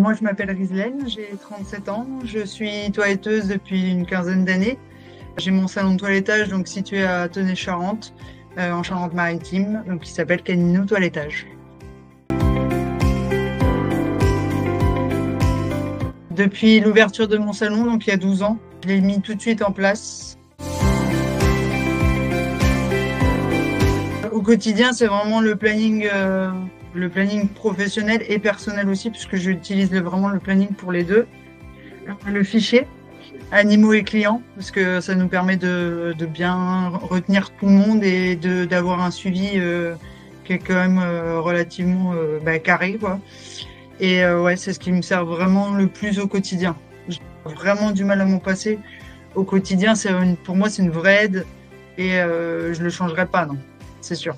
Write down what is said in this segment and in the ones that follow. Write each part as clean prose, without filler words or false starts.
Moi, je m'appelle Rislaine, j'ai 37 ans, je suis toiletteuse depuis une quinzaine d'années. J'ai mon salon de toilettage donc situé à Tenay-Charente, en Charente-Maritime, donc qui s'appelle Canino Toilettage. Depuis l'ouverture de mon salon, donc il y a 12 ans, je l'ai mis tout de suite en place. Au quotidien, c'est vraiment le planning professionnel et personnel aussi, puisque j'utilise vraiment le planning pour les deux. Le fichier, animaux et clients, parce que ça nous permet de bien retenir tout le monde et d'avoir un suivi qui est quand même relativement carré, quoi. Et ouais, c'est ce qui me sert vraiment le plus au quotidien. J'ai vraiment du mal à m'en passer. Au quotidien, pour moi, c'est une vraie aide et je le changerai pas, non, c'est sûr.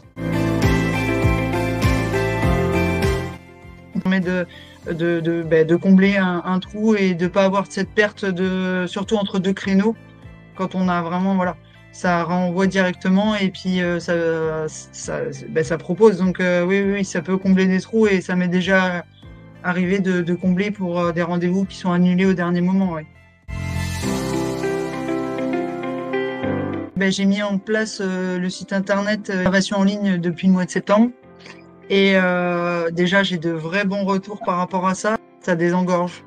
Ça permet de combler un trou et de pas avoir cette perte surtout entre deux créneaux, quand on a vraiment, voilà, ça renvoie directement et puis ça propose. Donc oui, ça peut combler des trous et ça m'est déjà arrivé de combler pour des rendez-vous qui sont annulés au dernier moment. Ouais. J'ai mis en place le site internet réservation en ligne depuis le mois de septembre. Et déjà, j'ai de vrais bons retours par rapport à ça. Ça désengorge.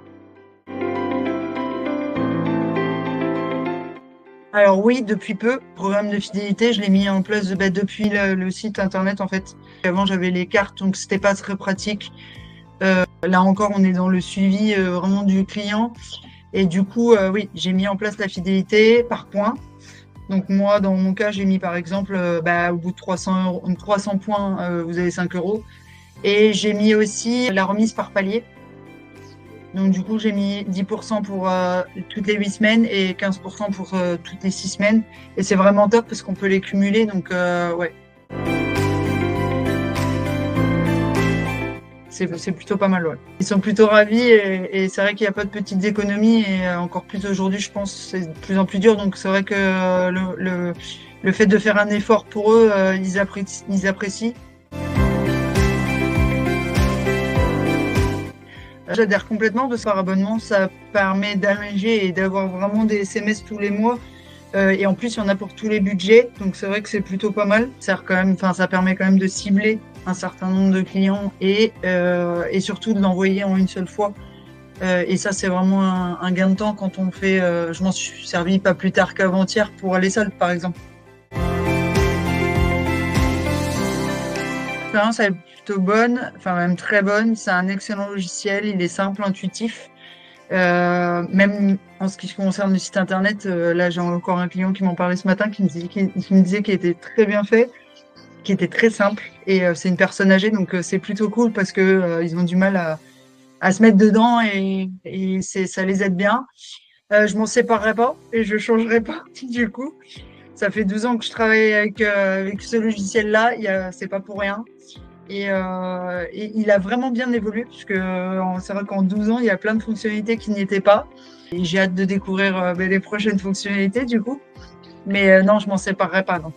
Alors oui, depuis peu, programme de fidélité, je l'ai mis en place depuis le site internet en fait. Avant, j'avais les cartes, donc c'était pas très pratique. Là encore, on est dans le suivi vraiment du client. Et du coup, oui, j'ai mis en place la fidélité par points. Donc moi, dans mon cas, j'ai mis par exemple, au bout de 300 points, vous avez 5 €. Et j'ai mis aussi la remise par palier. Donc du coup, j'ai mis 10% pour toutes les 8 semaines et 15% pour toutes les 6 semaines. Et c'est vraiment top parce qu'on peut les cumuler. Donc ouais. C'est plutôt pas mal, ouais. Ils sont plutôt ravis et c'est vrai qu'il n'y a pas de petites économies et encore plus aujourd'hui, je pense, c'est de plus en plus dur. Donc c'est vrai que le fait de faire un effort pour eux, ils apprécient. J'adhère complètement parce que par abonnement, ça permet d'alléger et d'avoir vraiment des SMS tous les mois. Et en plus, il y en a pour tous les budgets. Donc c'est vrai que c'est plutôt pas mal. Ça permet quand même de cibler un certain nombre de clients et surtout de l'envoyer en une seule fois. Et ça, c'est vraiment un gain de temps quand on fait. Je m'en suis servi pas plus tard qu'avant-hier pour aller seul, par exemple. L'expérience est plutôt bonne, enfin même très bonne. C'est un excellent logiciel, il est simple, intuitif. Même en ce qui concerne le site internet, là j'ai encore un client qui m'en parlait ce matin, qui me disait qu'il était très bien fait, qui était très simple. Et c'est une personne âgée, donc c'est plutôt cool parce que ils ont du mal à se mettre dedans et ça les aide bien. Je m'en séparerai pas et je changerai pas du coup. Ça fait 12 ans que je travaille avec ce logiciel-là, c'est pas pour rien. Et il a vraiment bien évolué, puisque c'est vrai qu'en 12 ans, il y a plein de fonctionnalités qui n'y étaient pas. Et j'ai hâte de découvrir les prochaines fonctionnalités, du coup. Mais non, je m'en séparerai pas, non.